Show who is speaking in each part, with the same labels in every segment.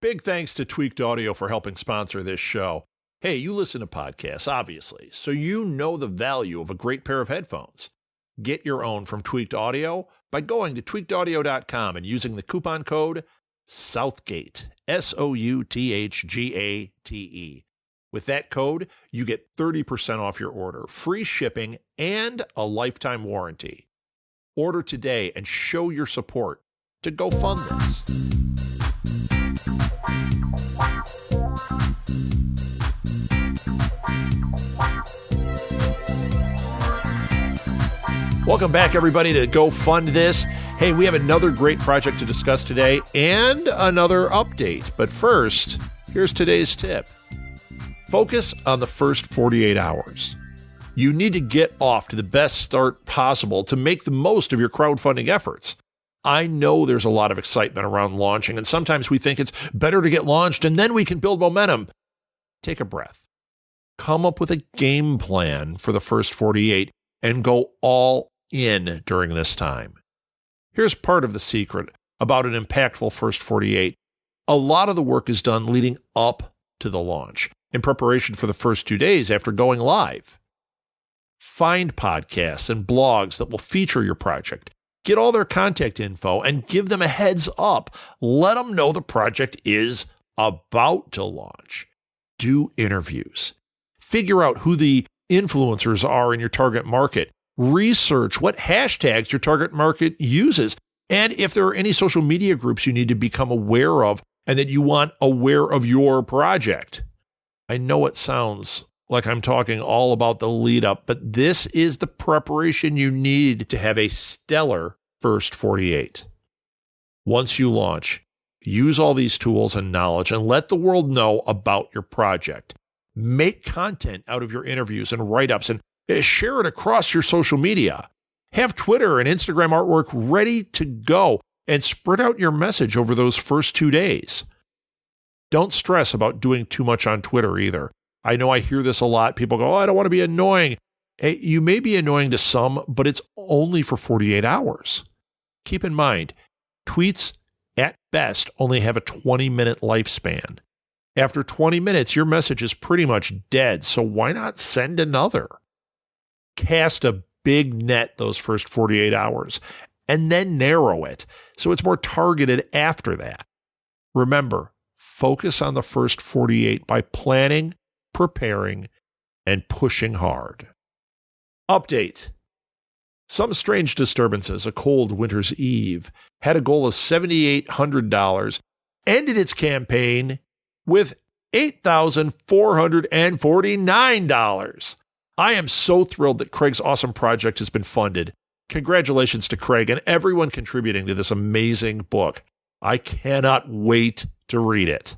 Speaker 1: Big thanks to Tweaked Audio for helping sponsor this show. Hey, you listen to podcasts, obviously, so you know the value of a great pair of headphones. Get your own from Tweaked Audio by going to tweakedaudio.com and using the coupon code Southgate, SOUTHGATE. With that code, you get 30% off your order, free shipping, and a lifetime warranty. Order today and show your support to Go Fund This. Welcome back, everybody, to Go Fund This. Hey, we have another great project to discuss today and another update. But first, here's today's tip. Focus on the first 48 hours. You need to get off to the best start possible to make the most of your crowdfunding efforts. I know there's a lot of excitement around launching, and sometimes we think it's better to get launched and then we can build momentum. Take a breath. Come up with a game plan for the first 48 and go all in during this time. Here's part of the secret about an impactful first 48. A lot of the work is done leading up to the launch, in preparation for the first 2 days after going live. Find podcasts and blogs that will feature your project. Get all their contact info and give them a heads up. Let them know the project is about to launch. Do interviews. Figure out who the influencers are in your target market. Research what hashtags your target market uses, and if there are any social media groups you need to become aware of and that you want aware of your project. I know it sounds like I'm talking all about the lead up, but this is the preparation you need to have a stellar first 48. Once you launch, use all these tools and knowledge and let the world know about your project. Make content out of your interviews and write-ups and share it across your social media. Have Twitter and Instagram artwork ready to go and spread out your message over those first 2 days. Don't stress about doing too much on Twitter either. I know I hear this a lot. People go, I don't want to be annoying. Hey, you may be annoying to some, but it's only for 48 hours. Keep in mind, tweets at best only have a 20-minute lifespan. After 20 minutes, your message is pretty much dead, so why not send another? Cast a big net those first 48 hours, and then narrow it so it's more targeted after that. Remember, focus on the first 48 by planning, preparing, and pushing hard. Update. Some strange disturbances, a cold winter's eve, had a goal of $7,800, ended its campaign with $8,449. I am so thrilled that Craig's awesome project has been funded. Congratulations to Craig and everyone contributing to this amazing book. I cannot wait to read it.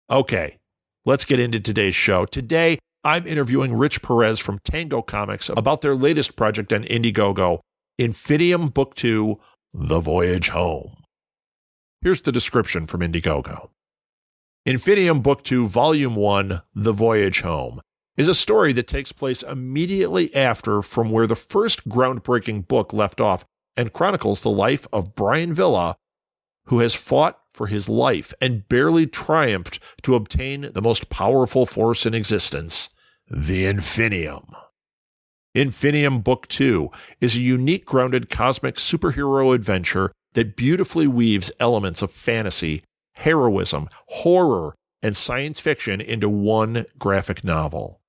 Speaker 1: Okay, let's get into today's show. Today, I'm interviewing Rich Perez from Tango Comics about their latest project on Indiegogo, Infinium Book 2, The Voyage Home. Here's the description from Indiegogo. Infinium Book 2, Volume 1, The Voyage Home, is a story that takes place immediately after from where the first groundbreaking book left off and chronicles the life of Brian Villa, who has fought for his life and barely triumphed to obtain the most powerful force in existence, the Infinium. Infinium Book 2 is a unique, grounded cosmic superhero adventure that beautifully weaves elements of fantasy, heroism, horror, and science fiction into one graphic novel.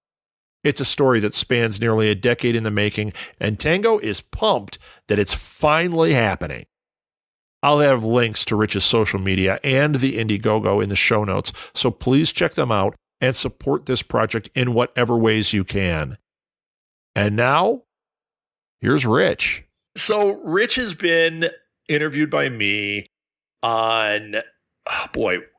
Speaker 1: It's a story that spans nearly a decade in the making, and Tango is pumped that it's finally happening. I'll have links to Rich's social media and the Indiegogo in the show notes, so please check them out and support this project in whatever ways you can. And now, here's Rich. So Rich has been interviewed by me on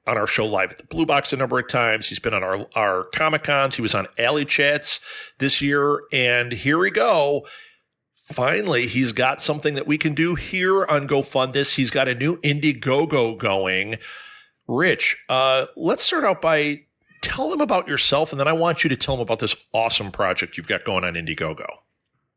Speaker 1: our show live at the Blue Box a number of times. He's been on our Comic-Cons. He was on Alley Chats this year. And here we go. Finally, he's got something that we can do here on Go Fund This. He's got a new Indiegogo going. Rich, let's start out by tell them about yourself, and then I want you to tell them about this awesome project you've got going on Indiegogo.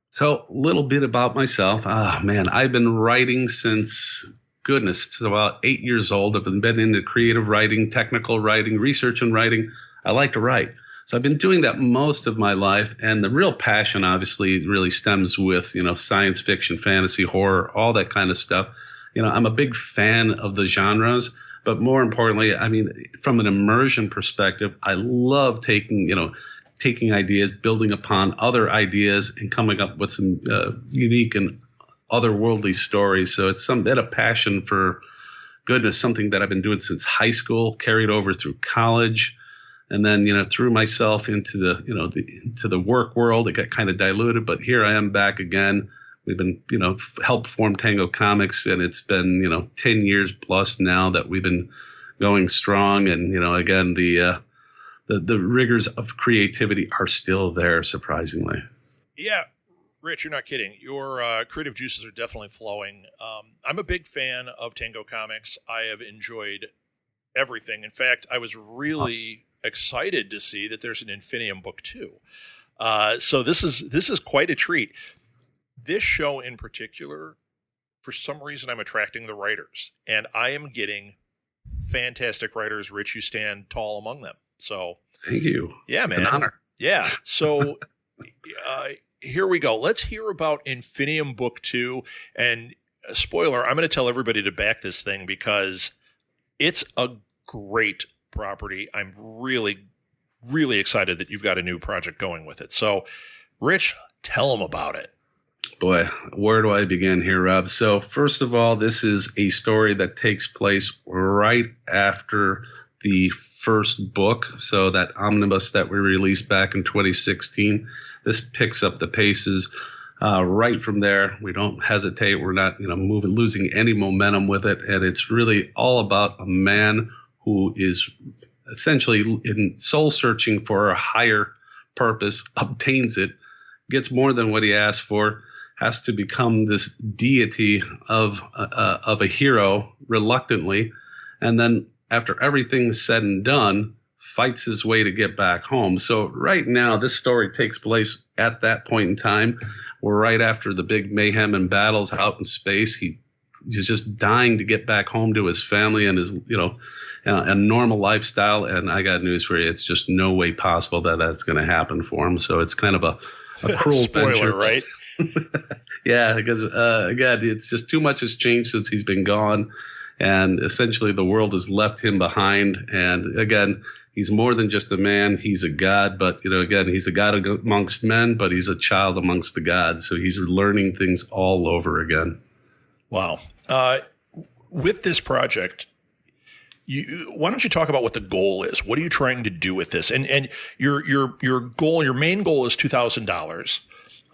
Speaker 2: So a little bit about myself. I've been writing since, goodness, it's about 8 years old. I've been into creative writing, technical writing, research and writing. I like to write. So I've been doing that most of my life. And the real passion, obviously, really stems with, science fiction, fantasy, horror, all that kind of stuff. I'm a big fan of the genres. But more importantly, I mean, from an immersion perspective, I love taking ideas, building upon other ideas, and coming up with some unique and otherworldly stories. So it's some bit of passion for goodness, something that I've been doing since high school, carried over through college, and then threw myself into the work world. It got kind of diluted, but here I am back again. We've been helped form Tango Comics, and it's been 10 years plus now that we've been going strong. And again, the rigors of creativity are still there, surprisingly.
Speaker 1: Yeah. Rich, you're not kidding. Your creative juices are definitely flowing. I'm a big fan of Tango Comics. I have enjoyed everything. In fact, I was really excited to see that there's an Infinium Book too. So this is quite a treat. This show in particular, for some reason, I'm attracting the writers, and I am getting fantastic writers. Rich, you stand tall among them. So
Speaker 2: thank you.
Speaker 1: Yeah, man.
Speaker 2: It's an honor.
Speaker 1: Yeah. So here we go. Let's hear about Infinium Book 2. And spoiler, I'm going to tell everybody to back this thing because it's a great property. I'm really, really excited that you've got a new project going with it. So, Rich, tell them about it.
Speaker 2: Boy, where do I begin here, Rob? So first of all, this is a story that takes place right after the first book. So that omnibus that we released back in 2016, this picks up the paces right from there. We don't hesitate. We're not, losing any momentum with it. And it's really all about a man who is essentially in soul searching for a higher purpose, obtains it, gets more than what he asked for, has to become this deity of a hero reluctantly, and then after everything's said and done, fights his way to get back home. So right now, this story takes place at that point in time. We're right after the big mayhem and battles out in space. He's just dying to get back home to his family and his, a normal lifestyle. And I got news for you. It's just no way possible that that's going to happen for him. So it's kind of a cruel
Speaker 1: spoiler,
Speaker 2: venture.
Speaker 1: Right?
Speaker 2: Yeah, because again, it's just too much has changed since he's been gone, and essentially the world has left him behind. And again, he's more than just a man; he's a god. But again, he's a god amongst men, but he's a child amongst the gods. So he's learning things all over again.
Speaker 1: Wow! With this project, why don't you talk about what the goal is? What are you trying to do with this? And your goal, your main goal is $2,000.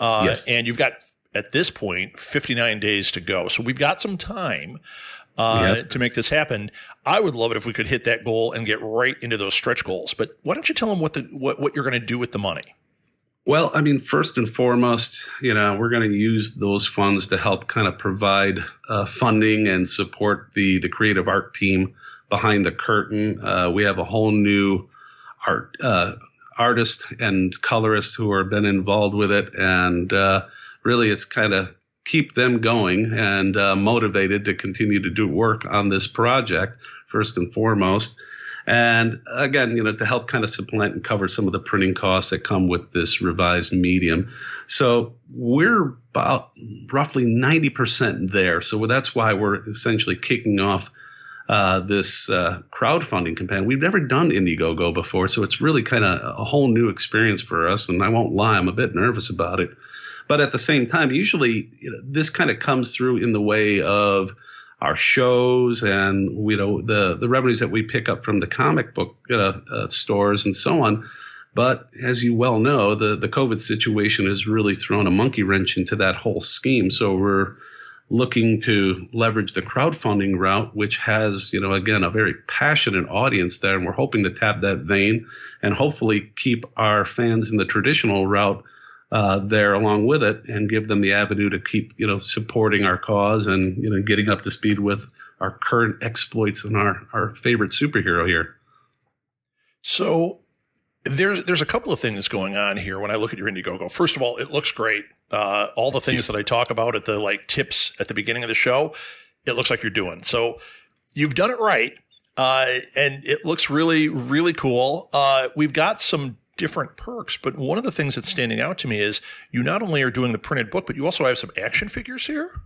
Speaker 2: Yes.
Speaker 1: And you've got, at this point, 59 days to go. So we've got some time to make this happen. I would love it if we could hit that goal and get right into those stretch goals. But why don't you tell them what you're going to do with the money?
Speaker 2: Well, I mean, first and foremost, we're going to use those funds to help kind of provide funding and support the creative art team behind the curtain. We have a whole new artist and colorist who have been involved with it, and really it's kind of keep them going and motivated to continue to do work on this project first and foremost. And again, to help kind of supplement and cover some of the printing costs that come with this revised medium. So we're about roughly 90% there. So that's why we're essentially kicking off this crowdfunding campaign. We've never done Indiegogo before, so it's really kind of a whole new experience for us. And I won't lie, I'm a bit nervous about it. But at the same time, usually this kind of comes through in the way of our shows and the revenues that we pick up from the comic book stores and so on. But as you well know, the COVID situation has really thrown a monkey wrench into that whole scheme. So we're looking to leverage the crowdfunding route, which has, again, a very passionate audience there. And we're hoping to tap that vein and hopefully keep our fans in the traditional route there along with it, and give them the avenue to keep, supporting our cause and, getting up to speed with our current exploits and our favorite superhero here.
Speaker 1: So there's a couple of things going on here when I look at your Indiegogo. First of all, it looks great. All the things that I talk about at the tips at the beginning of the show,
Speaker 3: it looks like you're doing. So you've done it right. And it looks really, really cool. We've got some different perks, but one of the things that's standing out to me is you not only are doing the printed book, but you also have some action figures here.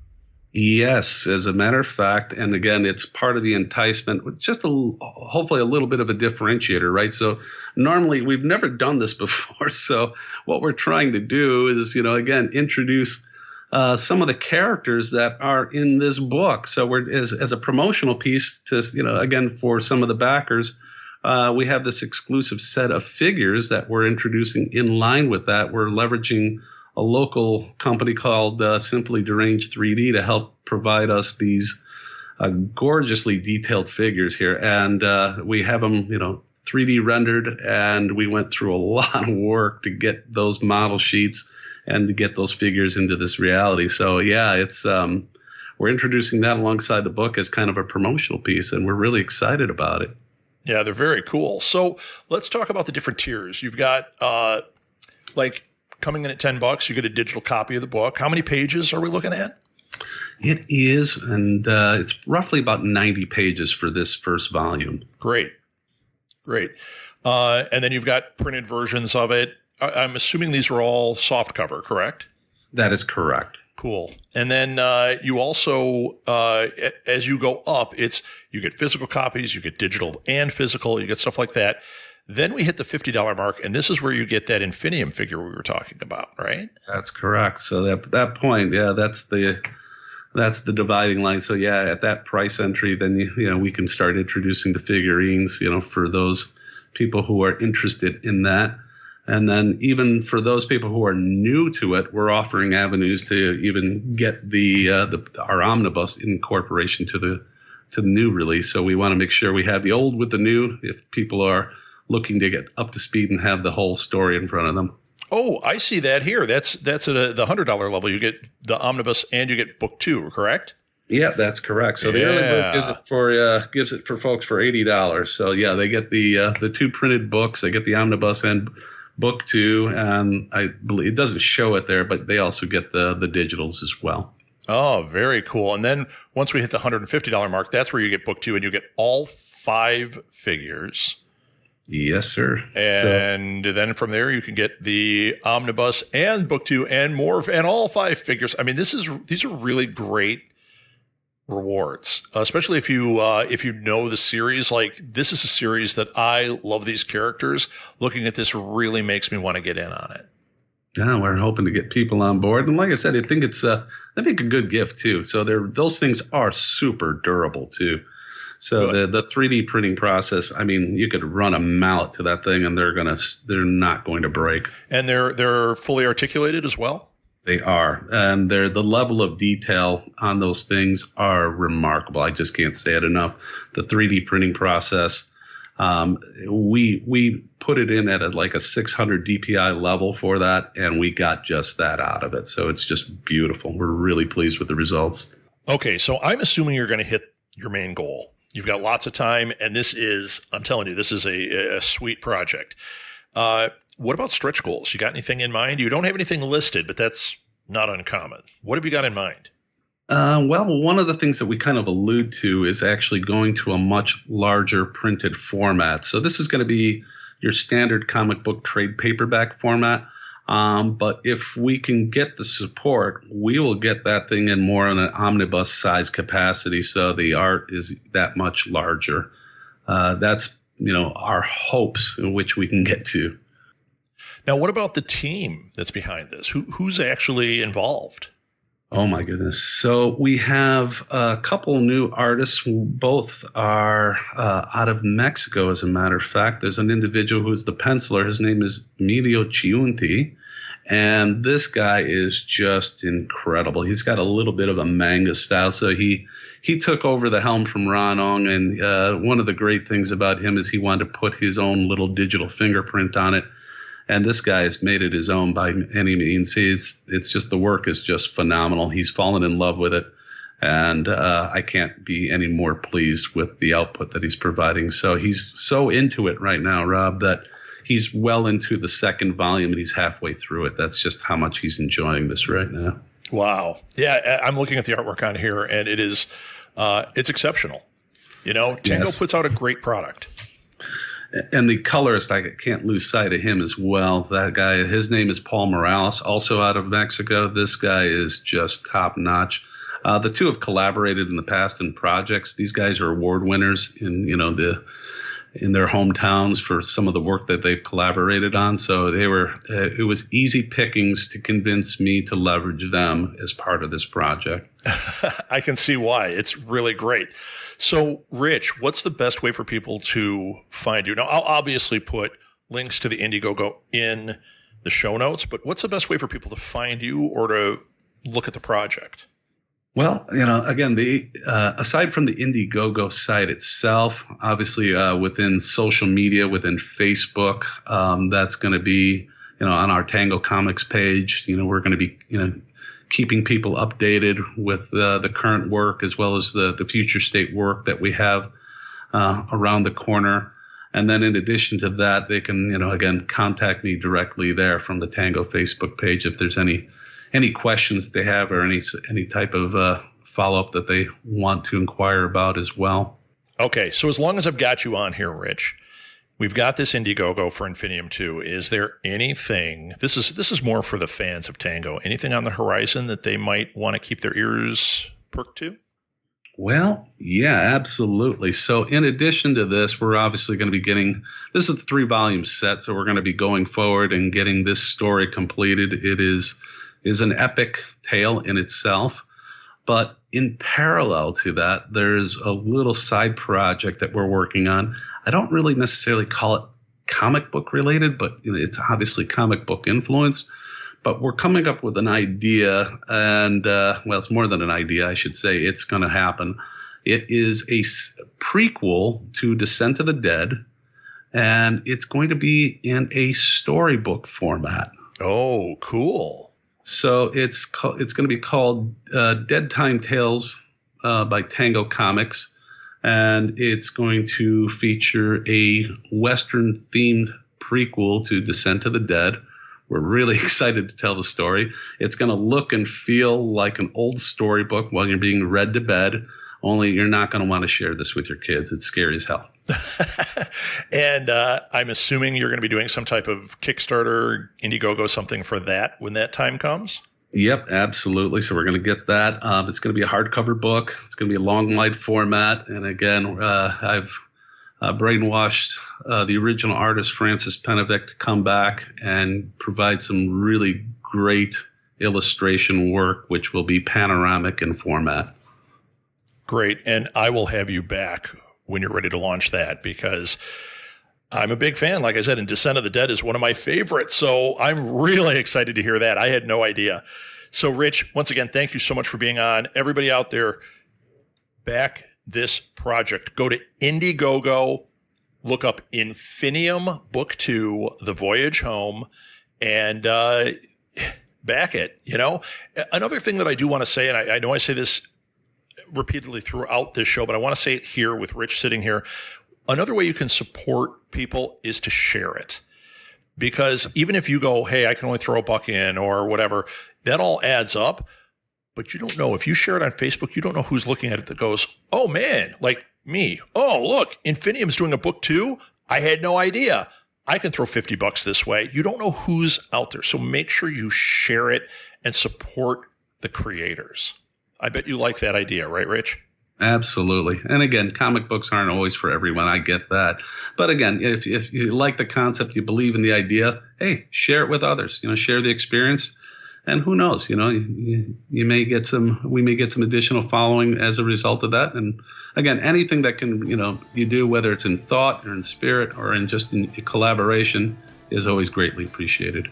Speaker 2: Yes, as a matter of fact, and again, it's part of the enticement with just hopefully a little bit of a differentiator, right? So normally we've never done this before. So what we're trying to do is, again, introduce some of the characters that are in this book. So we're as a promotional piece to, again, for some of the backers, we have this exclusive set of figures that we're introducing in line with that. We're leveraging a local company called Simply Deranged 3D to help provide us these gorgeously detailed figures here. And we have them, 3D rendered, and we went through a lot of work to get those model sheets and to get those figures into this reality. So yeah, it's we're introducing that alongside the book as kind of a promotional piece, and we're really excited about it.
Speaker 3: Yeah, they're very cool. So let's talk about the different tiers. You've got coming in at $10, you get a digital copy of the book. How many pages are we looking at?
Speaker 2: It is, and it's roughly about 90 pages for this first volume.
Speaker 3: Great. And then you've got printed versions of it. I'm assuming these are all soft cover, correct?
Speaker 2: That is correct.
Speaker 3: Cool. And then you also, as you go up, you get physical copies, you get digital and physical, you get stuff like that. Then we hit the $50 mark, and this is where you get that Infinium figure we were talking about, right?
Speaker 2: That's correct. So at that point, yeah, that's the dividing line. So yeah, at that price entry, then we can start introducing the figurines, for those people who are interested in that. And then even for those people who are new to it, we're offering avenues to even get our omnibus incorporation to the new release. So we want to make sure we have the old with the new if people are looking to get up to speed and have the whole story in front of them.
Speaker 3: Oh, I see that here. That's at the $100 level. You get the omnibus and you get book 2, correct?
Speaker 2: Yeah, that's correct. So the early book gives it for folks for $80. So yeah, they get the 2 printed books. They get the omnibus and book 2, and I believe it doesn't show it there, but they also get the digitals as well.
Speaker 3: Oh, very cool. And then once we hit the $150 mark, that's where you get book 2, and you get all 5 figures.
Speaker 2: Yes, sir.
Speaker 3: And then from there, you can get the omnibus and book 2 and more, and all 5 figures. I mean, these are really great rewards, especially if you know the series. Like, this is a series that I love these characters. Looking at this really makes me want to get in on it.
Speaker 2: Yeah, we're hoping to get people on board, and like I said, I think they make a good gift too. So those things are super durable too. So the 3D printing process, I mean, you could run a mallet to that thing and they're not going to break.
Speaker 3: And they're fully articulated as well?
Speaker 2: They are. And the level of detail on those things are remarkable. I just can't say it enough. The 3D printing process, we put it in at a 600 DPI level for that, and we got just that out of it. So it's just beautiful. We're really pleased with the results.
Speaker 3: Okay, so I'm assuming you're going to hit your main goal. You've got lots of time, and I'm telling you, this is a sweet project. What about stretch goals? You got anything in mind? You don't have anything listed, but that's not uncommon. What have you got in mind?
Speaker 2: Well, one of the things that we kind of allude to is actually going to a much larger printed format. So this is going to be your standard comic book trade paperback format. But if we can get the support, we will get that thing in more on an omnibus size capacity. So the art is that much larger. That's, our hopes in which we can get to.
Speaker 3: Now, what about the team that's behind this? Who's actually involved?
Speaker 2: Oh, my goodness. So we have a couple new artists who both are out of Mexico, as a matter of fact. There's an individual who's the penciler. His name is Emilio Chiunti. And this guy is just incredible. He's got a little bit of a manga style. So he took over the helm from Ron Ong. And one of the great things about him is he wanted to put his own little digital fingerprint on it. And this guy has made it his own by any means. It's just, the work is just phenomenal. He's fallen in love with it. And I can't be any more pleased with the output that he's providing. So he's so into it right now, Rob, that he's well into the second volume and he's halfway through it. That's just how much he's enjoying this right now.
Speaker 3: Wow. Yeah, I'm looking at the artwork on here, and it is it's exceptional. Tango
Speaker 2: Yes.
Speaker 3: puts out a great product.
Speaker 2: And the colorist, I can't lose sight of him as well. That guy, his name is Paul Morales, also out of Mexico. This guy is just top notch. The two have collaborated in the past in projects. These guys are award winners in their hometowns for some of the work that they've collaborated on. So it was easy pickings to convince me to leverage them as part of this project.
Speaker 3: I can see why. It's really great. So, Rich, what's the best way for people to find you? Now, I'll obviously put links to the Indiegogo in the show notes, but what's the best way for people to find you or to look at the project?
Speaker 2: Well, again, aside from the Indiegogo site itself, obviously within social media, within Facebook, that's going to be, on our Tango Comics page. We're going to be, keeping people updated with the current work as well as the future state work that we have around the corner. And then in addition to that, they can, again, contact me directly there from the Tango Facebook page if there's any questions that they have or any type of follow-up that they want to inquire about as well.
Speaker 3: Okay, so as long as I've got you on here, Rich, we've got this Indiegogo for Infinium 2. Is there anything, this is more for the fans of Tango, anything on the horizon that they might want to keep their ears perked to?
Speaker 2: Well, yeah, absolutely. So in addition to this, we're obviously going to be this is a 3-volume set, so we're going to be going forward and getting this story completed. It is an epic tale in itself. But in parallel to that, there's a little side project that we're working on. I don't really necessarily call it comic book related, but it's obviously comic book influenced. But we're coming up with an idea, and it's more than an idea, I should say. It's going to happen. It is a prequel to Descent of the Dead, and it's going to be in a storybook format.
Speaker 3: Oh, cool.
Speaker 2: So it's going to be called Dead Time Tales by Tango Comics, and it's going to feature a Western-themed prequel to Descent of the Dead. We're really excited to tell the story. It's going to look and feel like an old storybook while you're being read to bed, only you're not going to want to share this with your kids. It's scary as hell.
Speaker 3: And I'm assuming you're going to be doing some type of Kickstarter, Indiegogo, something for that when that time comes?
Speaker 2: Yep, absolutely. So we're going to get that. It's going to be a hardcover book. It's going to be a long light format. And again, I've brainwashed the original artist, Francis Penevic, to come back and provide some really great illustration work, which will be panoramic in format.
Speaker 3: Great. And I will have you back when you're ready to launch that, because I'm a big fan. Like I said, and Descent of the Dead is one of my favorites. So I'm really excited to hear that. I had no idea. So Rich, once again, thank you so much for being on. Everybody out there, back this project. Go to Indiegogo, look up Infinium Book 2, The Voyage Home, and back it. Another thing that I do want to say, and I know I say this repeatedly throughout this show, but I want to say it here with Rich sitting here. Another way you can support people is to share it. Because even if you go, hey, I can only throw $1 in or whatever, that all adds up. But you don't know. If you share it on Facebook, you don't know who's looking at it that goes, oh, man, like me. Oh, look, Infinium's doing a book too. I had no idea. I can throw $50 this way. You don't know who's out there. So make sure you share it and support the creators. I bet you like that idea, right, Rich?
Speaker 2: Absolutely. And again, comic books aren't always for everyone. I get that. But again, if you like the concept, you believe in the idea, hey, share it with others. share the experience. And who knows, we may get some additional following as a result of that. And again, anything that can, you do, whether it's in thought or in spirit or in just in collaboration, is always greatly appreciated.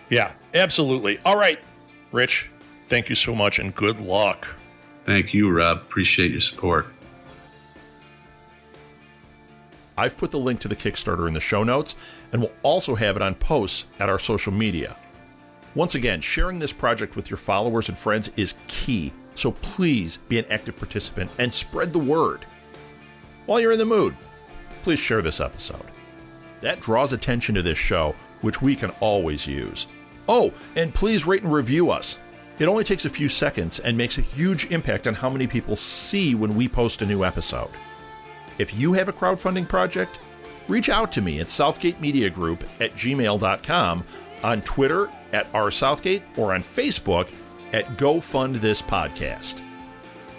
Speaker 3: Yeah, absolutely. All right, Rich, thank you so much and good luck.
Speaker 2: Thank you, Rob. Appreciate your support.
Speaker 1: I've put the link to the Kickstarter in the show notes, and we'll also have it on posts at our social media. Once again, sharing this project with your followers and friends is key, so please be an active participant and spread the word. While you're in the mood, please share this episode. That draws attention to this show, which we can always use. Oh, and please rate and review us.
Speaker 3: It only takes a few seconds and makes a huge impact on how many people see when we post a new episode. If you have a crowdfunding project, reach out to me at southgatemediagroup@gmail.com, on Twitter @rsouthgate, or on Facebook at Go Fund This Podcast.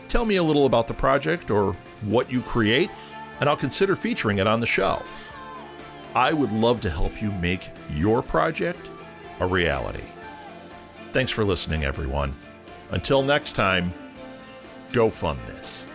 Speaker 3: Tell me a little about the project or what you create, and I'll consider featuring it on the show. I would love to help you make your project a reality. Thanks for listening, everyone. Until next time, go fund this.